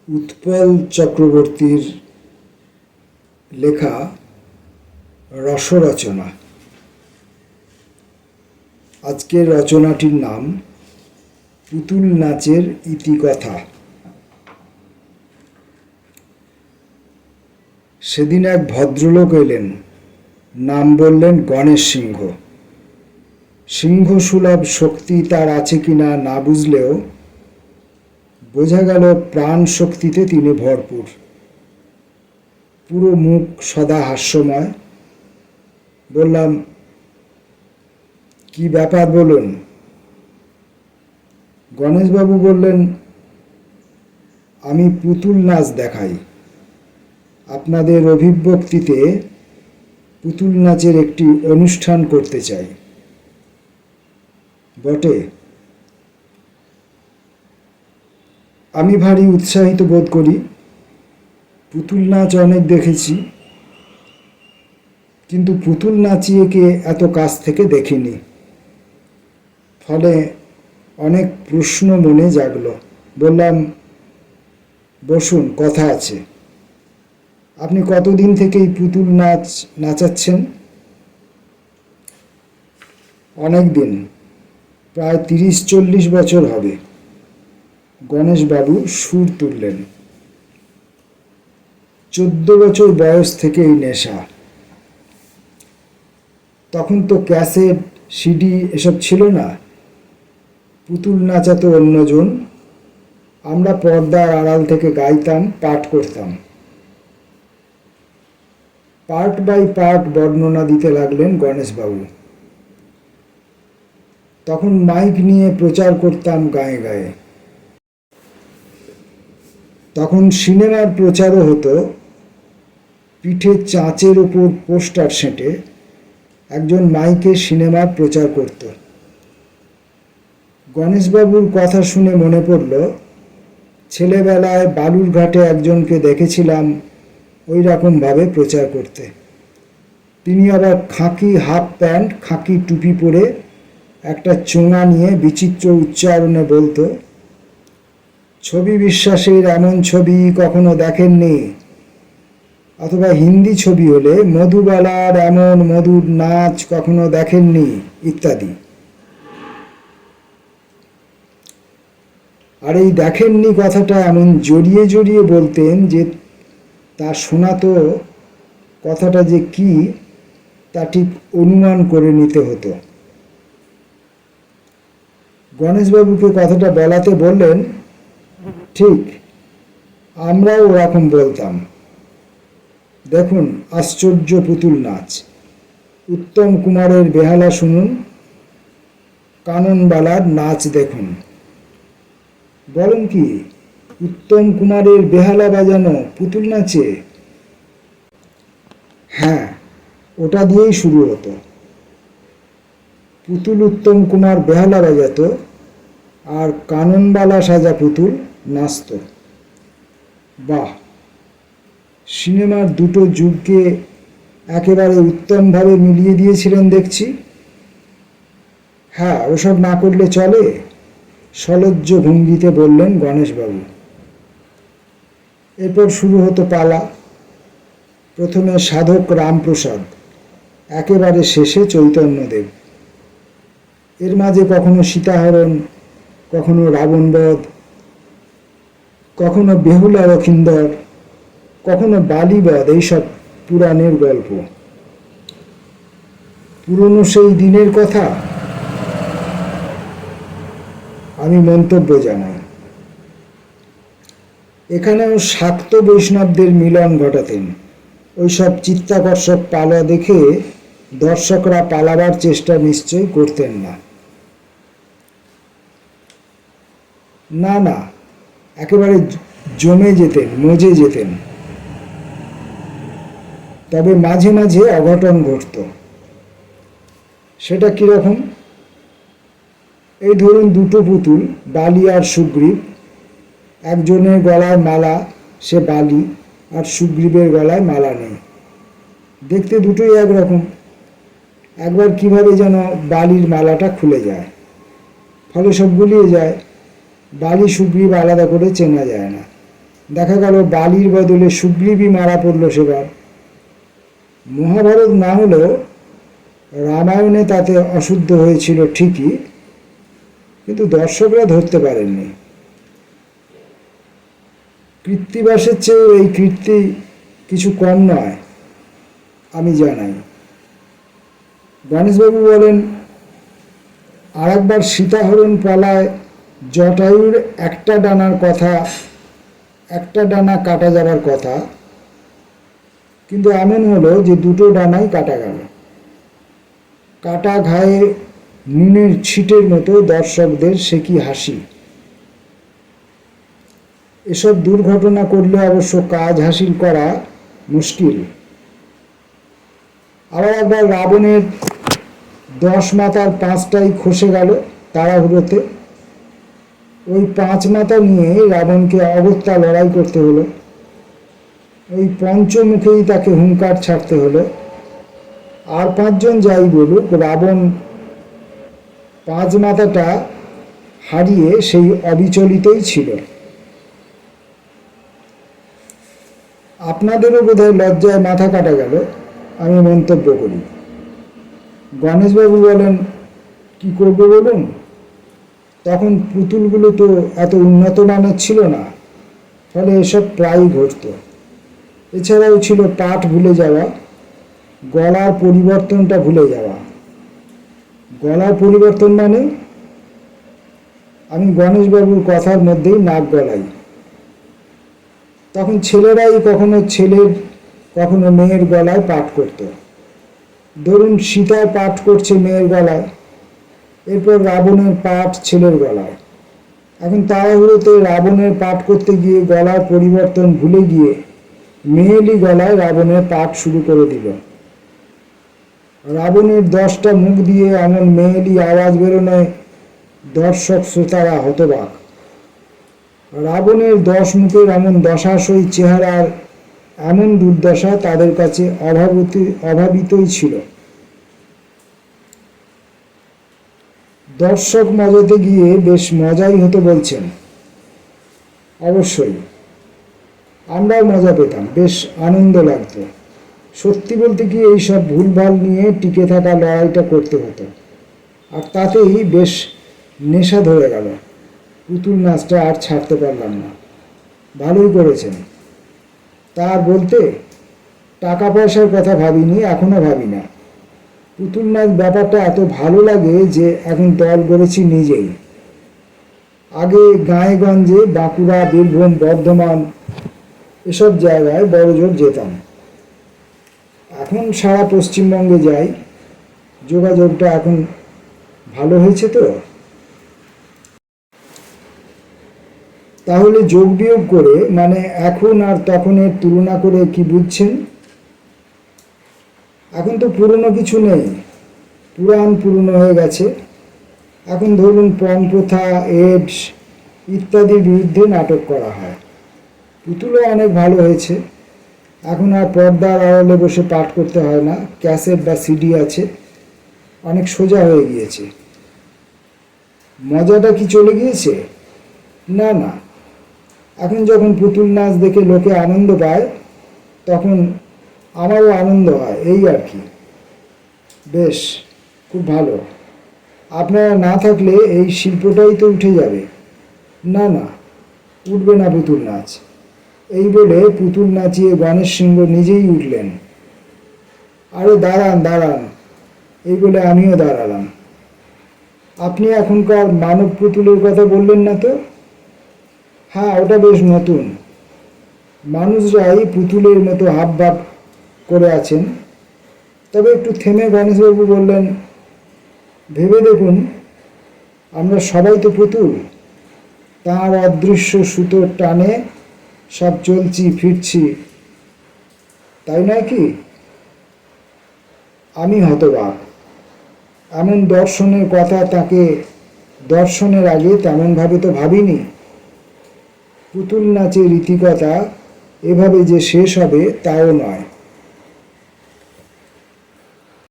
উৎপল চক্রবর্তীর লেখা রসরচনা। আজকের রচনাটির নাম পুতুল নাচের ইতিকথা। সেদিন এক ভদ্রলোক এলেন, নাম বললেন গণেশ সিংহ। সিংহসুলভ শক্তি তার আছে কিনা না বুঝলেও বোঝা গেল প্রাণ শক্তিতে তিনি ভরপুর। পুরো মুখ সদা হাস্যময়। বললাম, কি ব্যাপার বলুন? গণেশবাবু বললেন, আমি পুতুল নাচ দেখাই। আপনাদের অভিব্যক্তিতে পুতুল নাচের একটি অনুষ্ঠান করতে চাই। বটে, আমি ভারী উৎসাহিত বোধ করি। পুতুল নাচ অনেক দেখেছি, কিন্তু পুতুল নাচিয়েকে এত কাছ থেকে দেখিনি। ফলে অনেক প্রশ্ন মনে জাগলো। বললাম, বসুন, কথা আছে। আপনি কতদিন থেকে এই পুতুল নাচ নাচাচ্ছেন? অনেক দিন, প্রায় 30-40 বছর হবে। গণেশবাবু সুর তুললেন। 14 বছর বয়স থেকে এই নেশা। তখন তো ক্যাসেট, সিডি এসব ছিল না। পুতুল নাচাতো অন্যজন, আমরা পর্দার আড়াল থেকে গাইতাম, পাঠ করতাম। পার্ট বাই পার্ট বর্ণনা দিতে লাগলেন গণেশবাবু। তখন মাইক নিয়ে প্রচার করতাম গায়ে গায়ে। তখন সিনেমার প্রচারও হতো। পিঠে চাঁচের ওপর পোস্টার সেঁটে একজন মাইকে সিনেমার প্রচার করত। গণেশবাবুর কথা শুনে মনে পড়ল, ছেলেবেলায় বালুরঘাটে একজনকে দেখেছিলাম ওই রকমভাবে প্রচার করতে। তিনি আবার খাকি হাফ প্যান্ট, খাকি টুপি পরে একটা চোঙা নিয়ে বিচিত্র উচ্চারণে বলতো, ছবি বিশ্বাসের এমন ছবি কখনো দেখেননি। অথবা হিন্দি ছবি হলে মধুবালার এমন মধুর নাচ কখনো দেখেননি, ইত্যাদি। আর এই দেখেননি কথাটা এমন জড়িয়ে জড়িয়ে বলতেন যে তা শোনাতো কথাটা যে কি তা ঠিক অনুমান করে নিতে হতো। গণেশবাবুকে কথাটা বলাতে বললেন, ঠিক, আমরাও ওরকম বলতাম। দেখুন, আশ্চর্য পুতুল নাচ। উত্তম কুমারের বেহালা শুনুন, কাননবালার নাচ দেখুন। বলেন কি, উত্তম কুমারের বেহালা বাজানো পুতুল নাচে? হ্যাঁ, ওটা দিয়েই শুরু হতো। পুতুল উত্তম কুমার বেহালা বাজাতো, আর কাননবালা সাজা পুতুল নাচত। বাহ, সিনেমার দুটো যুগকে একেবারে উত্তমভাবে মিলিয়ে দিয়েছিলেন দেখছি। হ্যাঁ, ওসব না করলে চলে? সলজ্জ ভঙ্গিতে বললেন গণেশবাবু। এরপর শুরু হতো পালা। প্রথমে সাধক রামপ্রসাদ, একেবারে শেষে চৈতন্যদেব। এর মাঝে কখনো সীতাহরণ, কখনো রাবণবধ, কখনো বেহুলা লখিন্দর, কখনো বালিবধ, এইসব পুরাণের গল্প। পুরনো সেই দিনের কথা। আমি মন্তব্য জানাই, এখানেও শাক্ত বৈষ্ণবদের মিলন ঘটাতেন। ওইসব চিত্তাকর্ষক পালা দেখে দর্শকরা পালাবার চেষ্টা নিশ্চয় করতেন না। না না, একেবারে জমে যেতেন, মজে যেতেন। তবে মাঝে মাঝে অঘটন ঘটত। সেটা কিরকম? এই ধরুন, দুটো পুতুল, বালি আর সুগ্রীব। একজনের গলায় মালা, সে বালি, আর সুগ্রীবের গলায় মালা নেই। দেখতে দুটোই একরকম। একবার কিভাবে যেন বালির মালাটা খুলে যায়, ফলে সব গুলিয়ে যায়। বালি সুগ্রীব আলাদা করে চেনা যায় না। দেখা গেল বালির বদলে সুগ্রীবই মারা পড়ল সেবার। মহাভারত না হলেও রামায়ণে তাতে অশুদ্ধ হয়েছিল ঠিকই, কিন্তু দর্শকরা ধরতে পারেননি। কৃত্তিবাসের চেয়ে এই কীর্তি কিছু কম নয়, আমি জানাই। গণেশবাবু বলেন, আর একবার সীতাহরণ পালায় জটায়ুর একটা ডানা কাটা যাবার কথা, কিন্তু এমন হলো যে দুটো ডানাই কাটা গেল। কাটা ঘায়ে নুনের ছিটের মতো দর্শকদের সে কি হাসি। এসব দুর্ঘটনা করলে অবশ্য কাজ হাসিল করা মুশকিল। আবার একবার রাবণের 10 মাথার 5টাই খসে গেল তাড়াহুড়োতে। ওই 5 মাথা নিয়ে রাবণকে অগত্যা লড়াই করতে হলো। ওই পঞ্চমুখেই তাকে হুঙ্কার ছাড়তে হলো। আর 5 জন যাই বলুক, রাবণ 5 মাথাটা হারিয়ে সেই অবিচলিতই ছিল। আপনাদেরও বোধহয় লজ্জায় মাথা কাটা গেল, আমি মন্তব্য করি। গণেশবাবু বলেন, কি করবো বলুন, তখন পুতুলগুলো তো এত উন্নত মানের ছিল না, ফলে এসব প্রায়ই ঘটত। এছাড়াও ছিল পাঠ ভুলে যাওয়া, গলার পরিবর্তনটা ভুলে যাওয়া। গলার পরিবর্তন মানে আমি গণেশবাবুর কথার মধ্যেই নাক গলাই। তখন ছেলেরাই কখনো মেয়ের গলায় পাঠ করত। ধরুন সীতার পাঠ করছে মেয়ের গলায়, এরপর রাবণের পাঠ ছেলের গলায়। এখন তাড়াহুড়োতে রাবণের পাঠ করতে গিয়ে গলার পরিবর্তন ভুলে গিয়ে মেয়েলি গলায় রাবণের পাঠ শুরু করে দিল। রাবণের 10টা মুখ দিয়ে এমন মেয়েলি আওয়াজ বেরোনোয় দর্শক শ্রোতারা হতবাক। রাবণের 10 মুখের এমন দশাশয়ী চেহারার এমন দুর্দশা তাদের কাছে অভাবিতই ছিল। দর্শক মজাতে গিয়ে বেশ মজাই হতো বলছেন। অবশ্যই আমরাও মজা পেতাম, বেশ আনন্দ লাগতো। সত্যি বলতে কি এইসব ভুলভাল নিয়ে টিকে থাকা লড়াইটা করতে হতো, আর তাতেই বেশ নেশা ধরে গেল। পুতুল নাচটা আর ছাড়তে পারলাম না। ভালোই করেছেন। তার বলতে টাকা পয়সার কথা ভাবিনি, এখনো ভাবি না। পুতুল নাচ ব্যাপারটা এত ভালো লাগে যে এখন দল গড়েছি নিজেই। আগে গাঁয়ে গঞ্জে, বাঁকুড়া, বীরভূম, বর্ধমান এসব জায়গায় বড়জোর যেতাম। এখন সারা পশ্চিমবঙ্গে যাই। যোগাযোগটা এখন ভালো হয়েছে তো। তাহলে যোগ বিয়োগ করে, মানে এখন আর তখনের তুলনা করে কি বুঝছেন? এখন তো পুরনো কিছু নেই, পুরনো হয়ে গেছে। এখন ধরুন পণ প্রথা, এইডস ইত্যাদির বিরুদ্ধে নাটক করা হয়। পুতুলও অনেক ভালো হয়েছে। এখন আর পর্দার আড়ালে বসে পাঠ করতে হয় না, ক্যাসেট বা সিডি আছে, অনেক সোজা হয়ে গিয়েছে। মজাটা কি চলে গিয়েছে? না না, এখন যখন পুতুল নাচ দেখে লোকে আনন্দ পায়, তখন আমারও আনন্দ হয়, এই আর কি। বেশ, খুব ভালো। আপনারা না থাকলে এই শিল্পটাই তো উঠে যাবে। না না, উঠবে না পুতুল নাচ। এই বলে পুতুল নাচিয়ে গণেশ সিংহ নিজেই উঠলেন। আরে দাঁড়ান, এই বলে আমিও দাঁড়ালাম। আপনি এখনকার মানব পুতুলের কথা বললেন না তো? হ্যাঁ, ওটা বেশ নতুন। মানুষরাই পুতুলের মতো হাবভাব করে আছেন। তবে একটু থেমে গণেশবাবু বললেন, ভেবে দেখুন, আমরা সবাই তো পুতুল। তাঁর অদৃশ্য সুতোর টানে সব চলছি ফিরছি, তাই নয় কি? আমি হতবাক। এমন দর্শনের কথা তাকে দর্শনের আগে তেমনভাবে তো ভাবিনি। পুতুল নাচের রীতিকথা এভাবে যে শেষ হবে তাও নয়।